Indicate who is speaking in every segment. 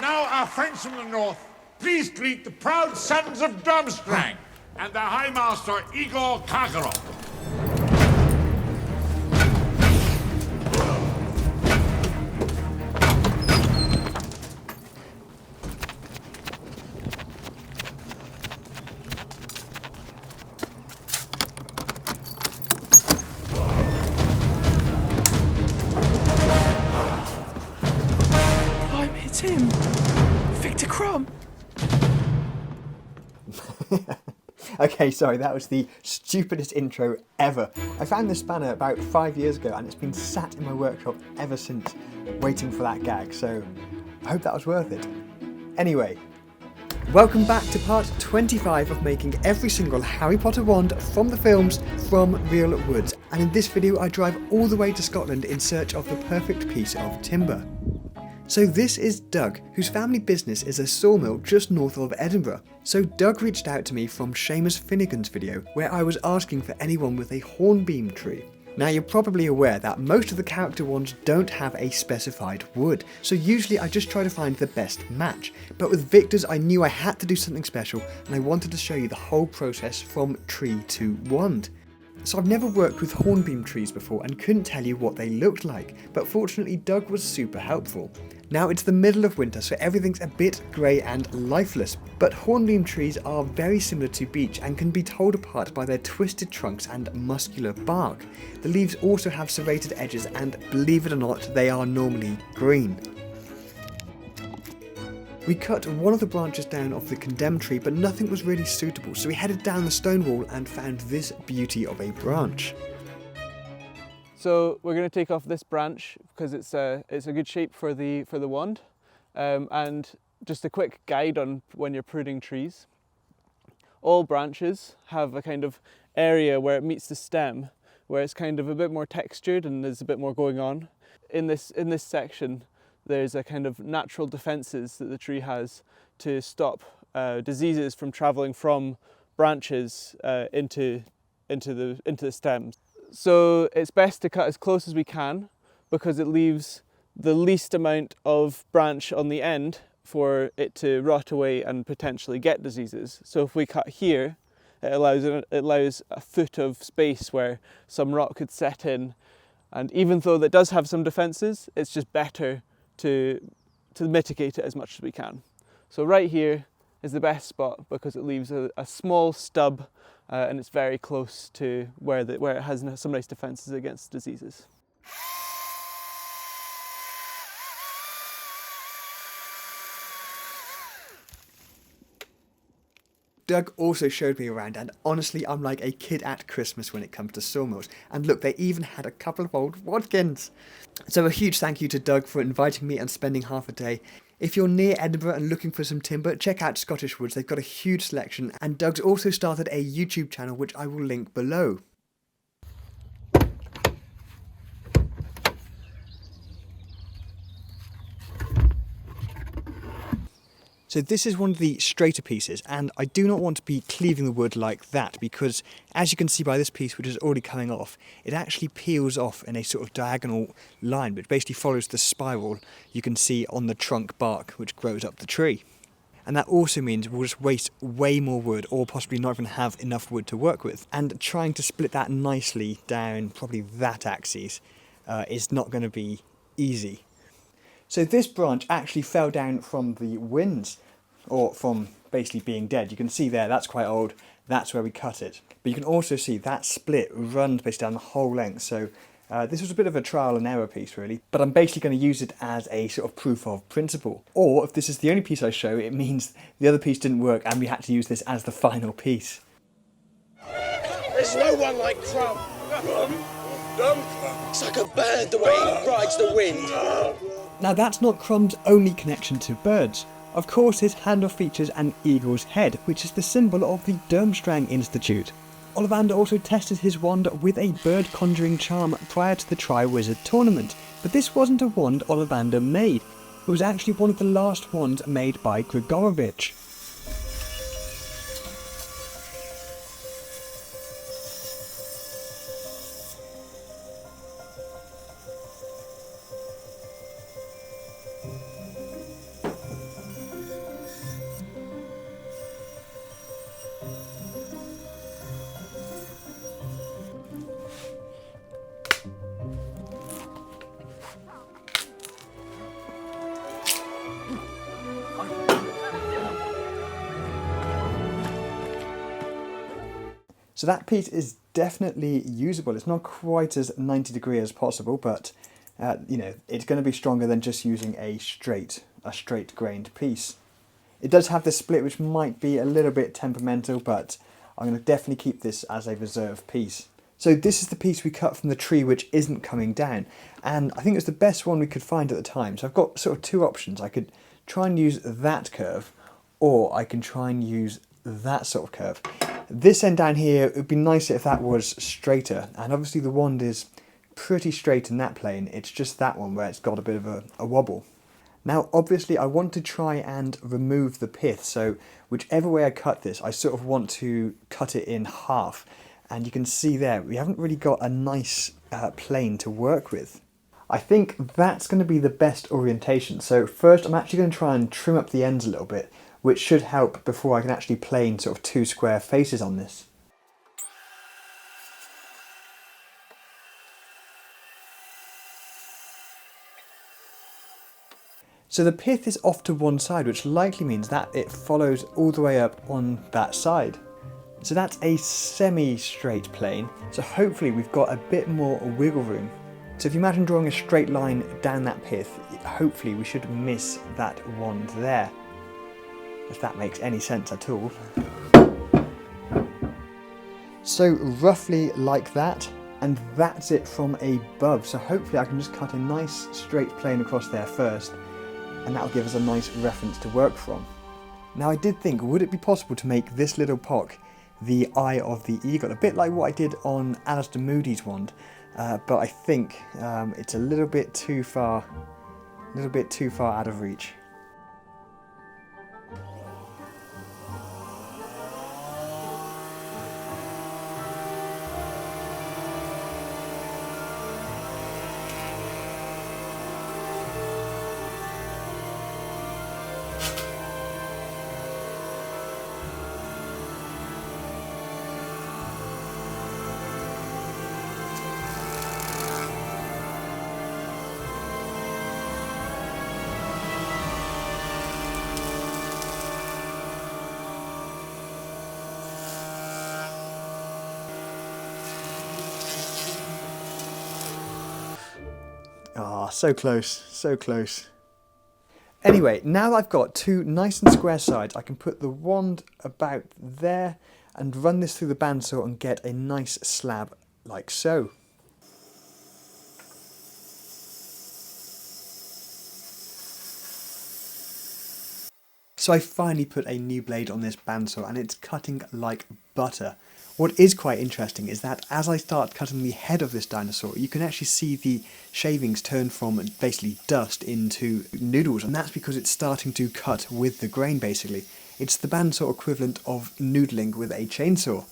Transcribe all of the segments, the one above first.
Speaker 1: now our friends from the north, please greet the proud sons of Durmstrang and the High Master Igor Karkaroff.
Speaker 2: It's him! Viktor Krum!
Speaker 3: Okay, sorry, that was the stupidest intro ever. I found this spanner about 5 years ago and it's been sat in my workshop ever since, waiting for that gag, so I hope that was worth it. Anyway, welcome back to part 25 of making every single Harry Potter wand from the films from real woods. And in this video I drive all the way to Scotland in search of the perfect piece of timber. So this is Doug, whose family business is a sawmill just north of Edinburgh. So Doug reached out to me from Seamus Finnegan's video, where I was asking for anyone with a hornbeam tree. Now you're probably aware that most of the character wands don't have a specified wood, so usually I just try to find the best match. But with Viktor's I knew I had to do something special, and I wanted to show you the whole process from tree to wand. So I've never worked with hornbeam trees before and couldn't tell you what they looked like, but fortunately Doug was super helpful. Now it's the middle of winter, so everything's a bit grey and lifeless, but hornbeam trees are very similar to beech and can be told apart by their twisted trunks and muscular bark. The leaves also have serrated edges and, believe it or not, they are normally green. We cut one of the branches down of the condemned tree, but nothing was really suitable, so we headed down the stone wall and found this beauty of a branch.
Speaker 2: So we're going to take off this branch because it's a good shape for the wand, and just a quick guide on when you're pruning trees. All branches have a kind of area where it meets the stem, where it's kind of a bit more textured and there's a bit more going on. In this section, there's a kind of natural defences that the tree has to stop diseases from travelling from branches into the stems. So it's best to cut as close as we can because it leaves the least amount of branch on the end for it to rot away and potentially get diseases. So if we cut here, it allows a foot of space where some rot could set in, and even though that does have some defences, it's just better to mitigate it as much as we can. So right here is the best spot because it leaves a small stub and it's very close to where it has some nice defences against diseases.
Speaker 3: Doug also showed me around, and honestly I'm like a kid at Christmas when it comes to sawmills. And look, they even had a couple of old Watkins. So a huge thank you to Doug for inviting me and spending half a day. If you're near Edinburgh and looking for some timber, check out Scottish Woods. They've got a huge selection, and Doug's also started a YouTube channel which I will link below. So this is one of the straighter pieces, and I do not want to be cleaving the wood like that because, as you can see by this piece which is already coming off, it actually peels off in a sort of diagonal line which basically follows the spiral you can see on the trunk bark which grows up the tree. And that also means we'll just waste way more wood, or possibly not even have enough wood to work with. And trying to split that nicely down probably that axis is not going to be easy. So this branch actually fell down from the winds, or from basically being dead. You can see there, that's quite old, that's where we cut it. But you can also see that split runs basically down the whole length, so this was a bit of a trial and error piece really, but I'm basically going to use it as a sort of proof of principle. Or if this is the only piece I show, it means the other piece didn't work and we had to use this as the final piece.
Speaker 4: There's no one like Krum. It's like a bird the way he rides the wind.
Speaker 3: Now that's not Krum's only connection to birds. Of course his handle features an eagle's head, which is the symbol of the Durmstrang Institute. Ollivander also tested his wand with a bird conjuring charm prior to the Tri-Wizard tournament, but this wasn't a wand Ollivander made. It was actually one of the last wands made by Grigorovich. So that piece is definitely usable. It's not quite as 90 degree as possible, but you know, it's going to be stronger than just using a straight grained piece. It does have this split which might be a little bit temperamental, but I'm going to definitely keep this as a reserve piece. So this is the piece we cut from the tree which isn't coming down, and I think it was the best one we could find at the time. So I've got sort of two options. I could try and use that curve, or I can try and use that sort of curve. This end down here, it would be nicer if that was straighter, and obviously the wand is pretty straight in that plane. It's just that one where it's got a bit of a wobble. Now obviously I want to try and remove the pith, so whichever way I cut this, I sort of want to cut it in half. And you can see there, we haven't really got a nice plane to work with. I think that's going to be the best orientation. So first I'm actually going to try and trim up the ends a little bit, which should help before I can actually plane sort of two square faces on this. So the pith is off to one side, which likely means that it follows all the way up on that side. So that's a semi-straight plane, so hopefully we've got a bit more wiggle room. So if you imagine drawing a straight line down that pith, hopefully we should miss that wand there, if that makes any sense at all. So roughly like that, and that's it from above. So hopefully I can just cut a nice straight plane across there first, and that'll give us a nice reference to work from. Now I did think, would it be possible to make this little pock the eye of the eagle, a bit like what I did on Alistair Moody's wand, but I think it's a little bit too far out of reach. Ah, so close, so close. Anyway, now that I've got two nice and square sides, I can put the wand about there and run this through the bandsaw and get a nice slab like so. So I finally put a new blade on this bandsaw and it's cutting like butter. What is quite interesting is that as I start cutting the head of this dinosaur, you can actually see the shavings turn from basically dust into noodles, and that's because it's starting to cut with the grain basically. It's the bandsaw equivalent of noodling with a chainsaw.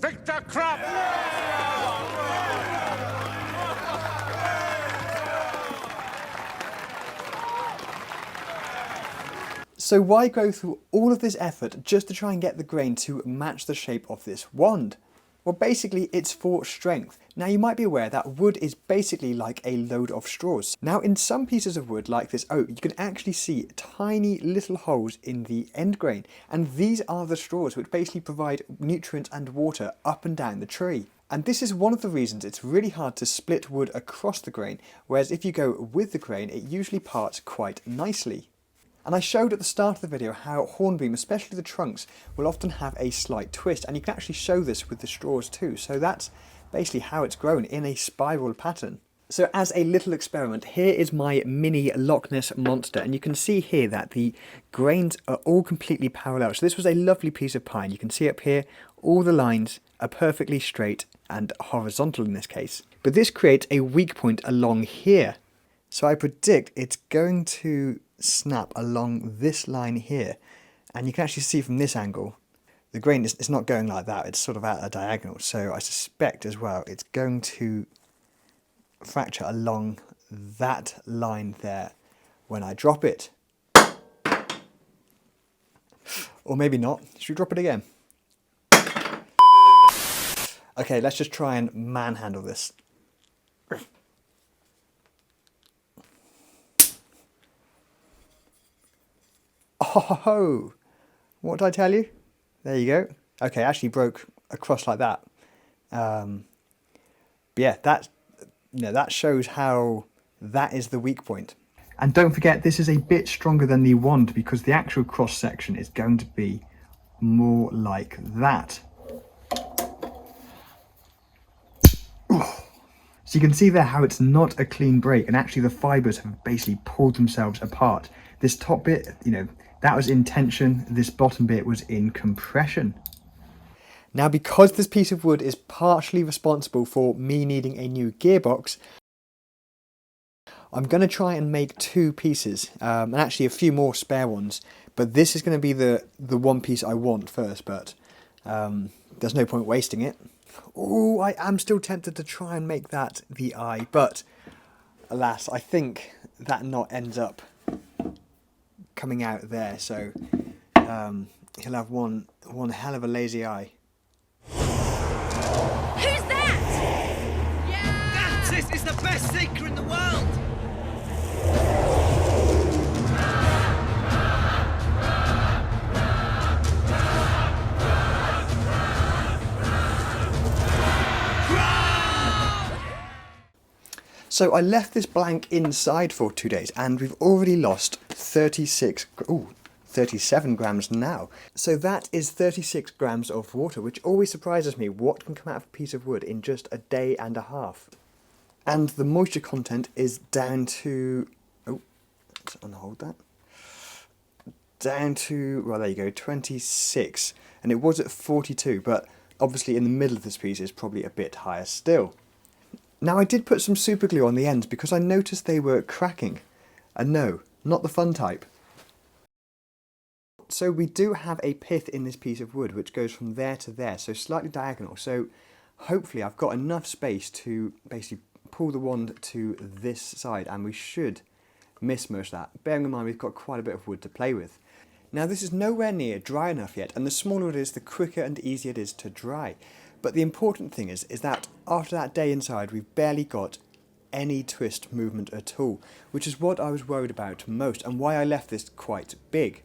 Speaker 1: Viktor Krum!
Speaker 3: So why go through all of this effort just to try and get the grain to match the shape of this wand? Well, basically it's for strength. Now you might be aware that wood is basically like a load of straws. Now in some pieces of wood like this oak, you can actually see tiny little holes in the end grain, and these are the straws which basically provide nutrients and water up and down the tree. And this is one of the reasons it's really hard to split wood across the grain, whereas if you go with the grain, it usually parts quite nicely. And I showed at the start of the video how hornbeam, especially the trunks, will often have a slight twist, and you can actually show this with the straws too. So that's basically how it's grown, in a spiral pattern. So as a little experiment, here is my mini Loch Ness monster, and you can see here that the grains are all completely parallel. So this was a lovely piece of pine. You can see up here, all the lines are perfectly straight and horizontal in this case. But this creates a weak point along here. So I predict it's going to snap along this line here, and you can actually see from this angle the grain is not going like that, it's sort of at a diagonal, so I suspect as well it's going to fracture along that line there when I drop it. Or maybe not. Should we drop it again? Okay, let's just try and manhandle this. Ho ho ho! What did I tell you? There you go. Okay, it actually broke across like that. But yeah, that shows how that is the weak point. And don't forget, this is a bit stronger than the wand because the actual cross section is going to be more like that. So you can see there how it's not a clean break, and actually the fibres have basically pulled themselves apart. This top bit, that was in tension, this bottom bit was in compression. Now, because this piece of wood is partially responsible for me needing a new gearbox, I'm going to try and make 2 pieces, and actually a few more spare ones, but this is going to be the one piece I want first, but there's no point wasting it. Oh, I am still tempted to try and make that the eye, but alas, I think that knot ends up coming out there, so he'll have one hell of a lazy eye.
Speaker 5: Who's that? Yeah!
Speaker 6: This is the best seeker in the world!
Speaker 3: So I left this blank inside for 2 days and we've already lost 37 grams now. So that is 36 grams of water, which always surprises me what can come out of a piece of wood in just a day and a half. And the moisture content is down to, let's unhold that, down to, well there you go, 26, and it was at 42, but obviously in the middle of this piece is probably a bit higher still. Now I did put some super glue on the ends because I noticed they were cracking, and no, not the fun type. So we do have a pith in this piece of wood which goes from there to there, so slightly diagonal, so hopefully I've got enough space to basically pull the wand to this side and we should miss most of that, bearing in mind we've got quite a bit of wood to play with. Now this is nowhere near dry enough yet, and the smaller it is the quicker and easier it is to dry. But the important thing is that after that day inside we've barely got any twist movement at all, which is what I was worried about most and why I left this quite big.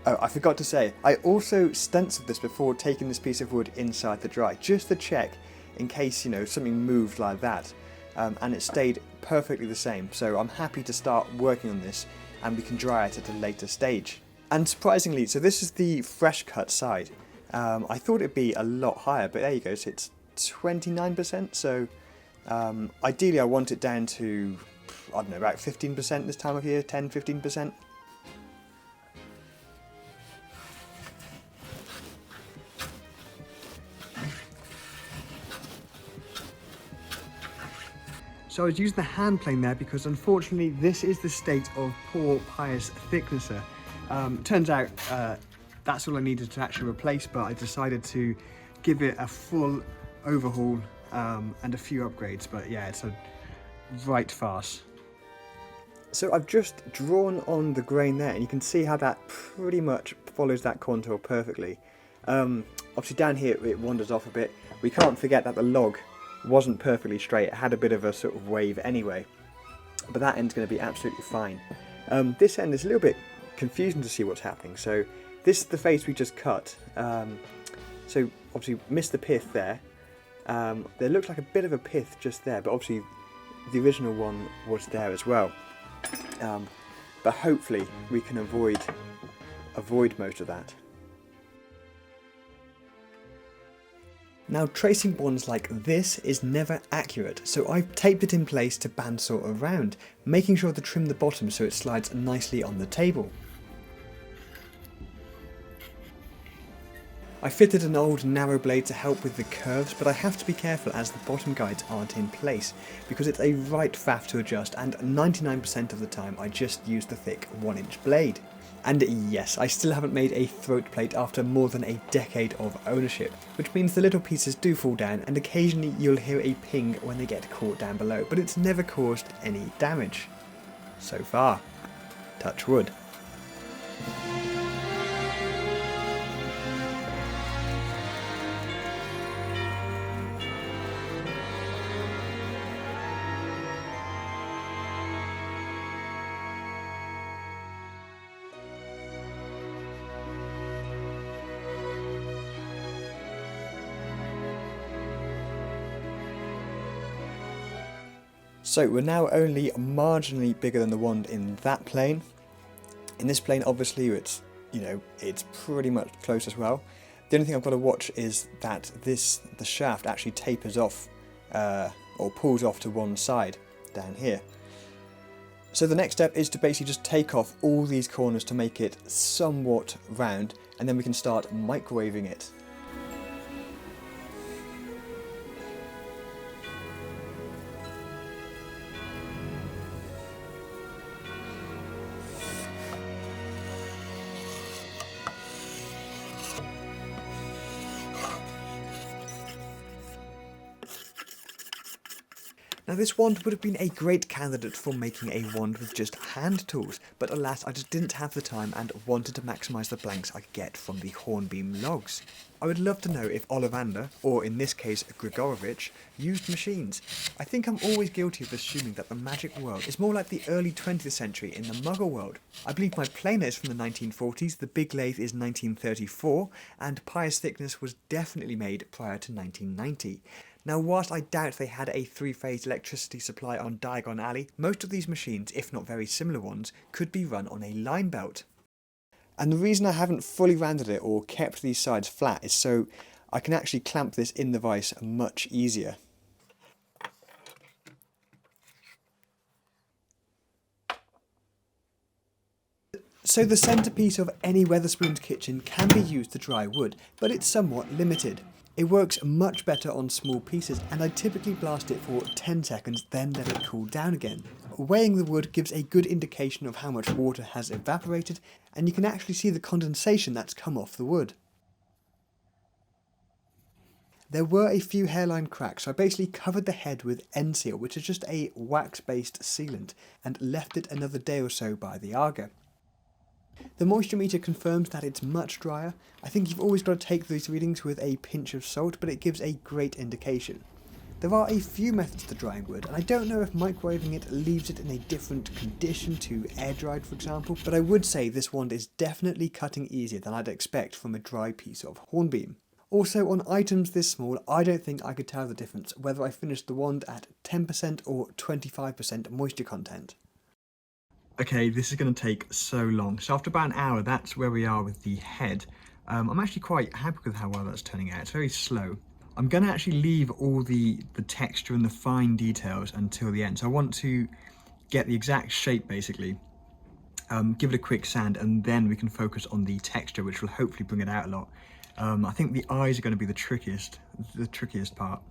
Speaker 3: Oh, I forgot to say, I also stenciled this before taking this piece of wood inside the dry, just to check in case, something moved like that, and it stayed perfectly the same. So I'm happy to start working on this and we can dry it at a later stage. And surprisingly, so this is the fresh cut side. I thought it'd be a lot higher, but there you go, so it's 29%, so ideally I want it down to, I don't know, about 15% this time of year, 10-15%. So I was using the hand plane there because unfortunately this is the state of poor Pius thicknesser. Turns out that's all I needed to actually replace, but I decided to give it a full overhaul and a few upgrades, but yeah, it's a right farce. So I've just drawn on the grain there and you can see how that pretty much follows that contour perfectly. Obviously down here it wanders off a bit. We can't forget that the log wasn't perfectly straight, it had a bit of a sort of wave anyway, but that end's going to be absolutely fine. This end is a little bit confusing to see what's happening. So this is the face we just cut, so obviously missed the pith there. There looks like a bit of a pith just there, but obviously the original one was there as well, but hopefully we can avoid most of that. Now tracing bonds like this is never accurate, so I've taped it in place to bandsaw around, making sure to trim the bottom so it slides nicely on the table. I fitted an old narrow blade to help with the curves, but I have to be careful as the bottom guides aren't in place, because it's a right faff to adjust, and 99% of the time I just use the thick 1-inch blade. And yes, I still haven't made a throat plate after more than a decade of ownership, which means the little pieces do fall down and occasionally you'll hear a ping when they get caught down below, but it's never caused any damage. So far. Touch wood. So we're now only marginally bigger than the wand in that plane. In this plane, obviously, it's, you know, it's pretty much close as well. The only thing I've got to watch is that the shaft actually tapers off or pulls off to one side down here. So the next step is to basically just take off all these corners to make it somewhat round, and then we can start microwaving it. Now this wand would have been a great candidate for making a wand with just hand tools, but alas I just didn't have the time and wanted to maximise the blanks I could get from the hornbeam logs. I would love to know if Ollivander, or in this case Grigorovich, used machines. I think I'm always guilty of assuming that the magic world is more like the early 20th century in the Muggle world. I believe my planer is from the 1940s, the big lathe is 1934, and Pious Thickness was definitely made prior to 1990. Now whilst I doubt they had a 3-phase electricity supply on Diagon Alley, most of these machines, if not very similar ones, could be run on a line belt. And the reason I haven't fully rounded it or kept these sides flat is so I can actually clamp this in the vise much easier. So the centrepiece of any Wetherspoon's kitchen can be used to dry wood, but it's somewhat limited. It works much better on small pieces, and I typically blast it for 10 seconds then let it cool down again. Weighing the wood gives a good indication of how much water has evaporated, and you can actually see the condensation that's come off the wood. There were a few hairline cracks, so I basically covered the head with N-Seal, which is just a wax-based sealant, and left it another day or so by the Aga. The moisture meter confirms that it's much drier. I think you've always got to take these readings with a pinch of salt, but it gives a great indication. There are a few methods to drying wood, and I don't know if microwaving it leaves it in a different condition to air dried, for example, but I would say this wand is definitely cutting easier than I'd expect from a dry piece of hornbeam. Also, on items this small, I don't think I could tell the difference whether I finished the wand at 10% or 25% moisture content. Okay, this is going to take so long. So after about an hour, that's where we are with the head. I'm actually quite happy with how well that's turning out. It's very slow. I'm going to actually leave all the texture and the fine details until the end. So I want to get the exact shape basically, give it a quick sand, and then we can focus on the texture, which will hopefully bring it out a lot. I think the eyes are going to be the trickiest part.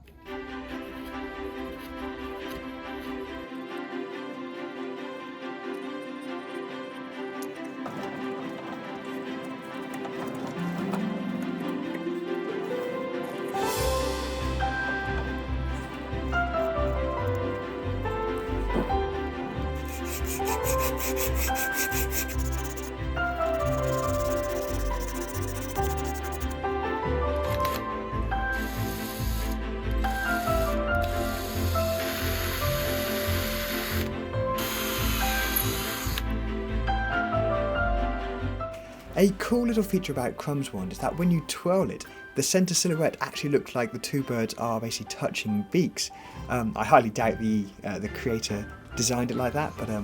Speaker 3: A cool little feature about Krum's wand is that when you twirl it, the centre silhouette actually looks like the two birds are basically touching beaks. I highly doubt the creator designed it like that, but I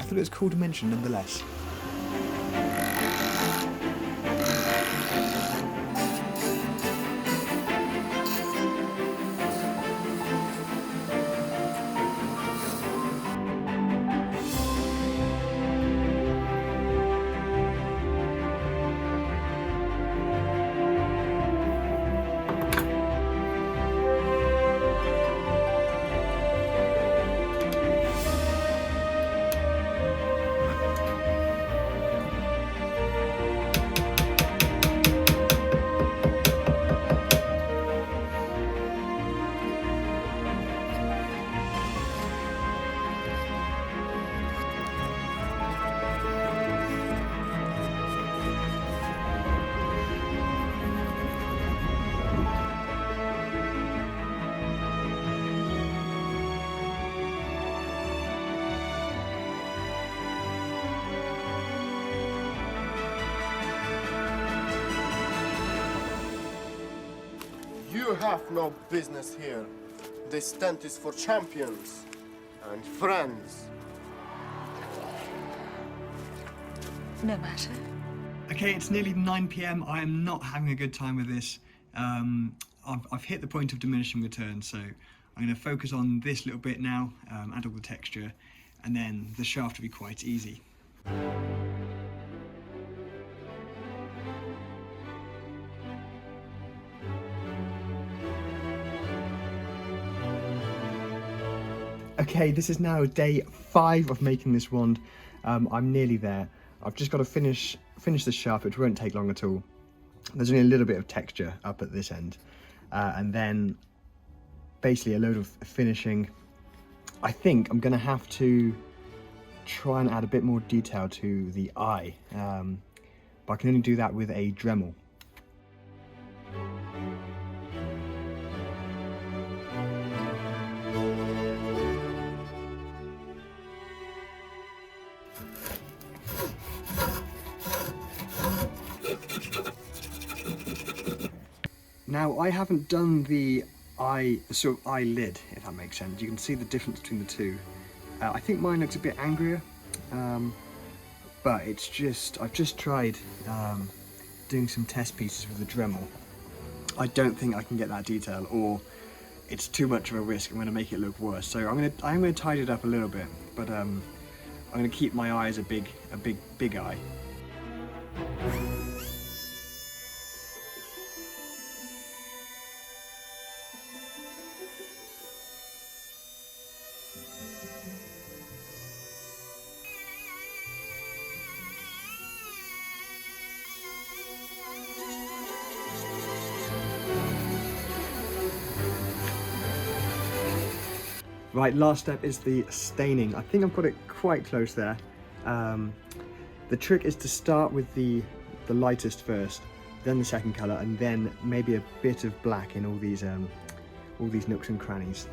Speaker 3: thought it was cool to mention nonetheless.
Speaker 7: You have no business here. This tent is for champions. and friends.
Speaker 5: No matter.
Speaker 3: Okay, it's nearly 9 p.m. I am not having a good time with this. I've hit the point of diminishing returns, so I'm going to focus on this little bit now, add all the texture, and then the shaft will be quite easy. Okay, this is now day 5 of making this wand. I'm nearly there. I've just got to finish the shaft, which won't take long at all. There's only a little bit of texture up at this end, and then basically a load of finishing. I think I'm going to have to try and add a bit more detail to the eye, but I can only do that with a Dremel. Now, I haven't done the sort of eyelid, if that makes sense. You can see the difference between the two. I think mine looks a bit angrier, but it's just, I've just tried doing some test pieces with the Dremel. I don't think I can get that detail, or it's too much of a risk. I'm going to make it look worse. So I'm going to tidy it up a little bit, but I'm going to keep my eye as a big eye. Right, last step is the staining. I think I've got it quite close there. The trick is to start with the lightest first, then the second colour, and then maybe a bit of black in all these nooks and crannies.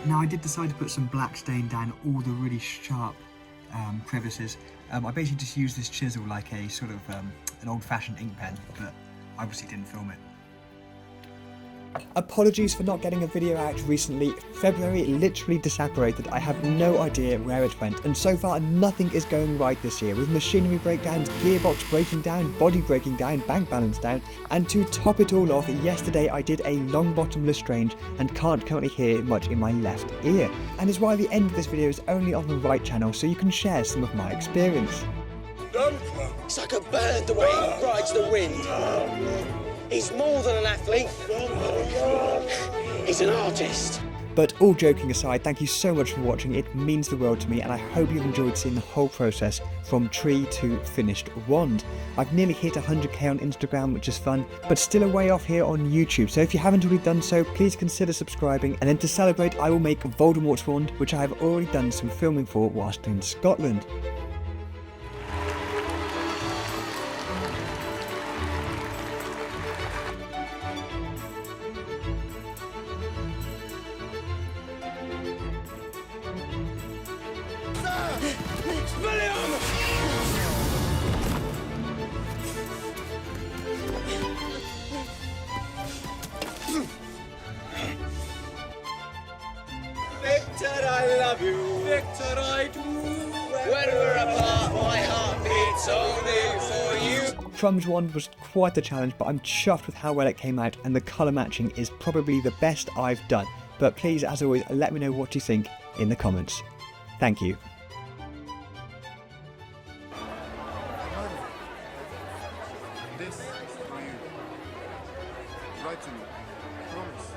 Speaker 3: Now, I did decide to put some black stain down all the really sharp crevices. I basically just used this chisel like a sort of an old-fashioned ink pen, but I obviously didn't film it. Apologies for not getting a video out recently. February literally disapparated. I have no idea where it went, and so far nothing is going right this year, with machinery breakdowns, gearbox breaking down, body breaking down, bank balance down, and to top it all off, yesterday I did a long bottom Lestrange and can't currently hear much in my left ear, and is why the end of this video is only on the right channel, so you can share some of my experience.
Speaker 4: It's like a bird the way he rides the wind. He's more than an athlete. He's an artist.
Speaker 3: But all joking aside, thank you so much for watching. It means the world to me, and I hope you've enjoyed seeing the whole process from tree to finished wand. I've nearly hit 100k on Instagram, which is fun, but still a way off here on YouTube. So if you haven't already done so, please consider subscribing. And then to celebrate, I will make Voldemort's wand, which I have already done some filming for whilst in Scotland.
Speaker 4: Victor, I love you. Victor, I do. When we're apart, my heart beats only for you.
Speaker 3: Krum's wand was quite a challenge, but I'm chuffed with how well it came out, and the colour matching is probably the best I've done. But please, as always, let me know what you think in the comments. Thank you.
Speaker 7: This is for you. Write to me. Promise.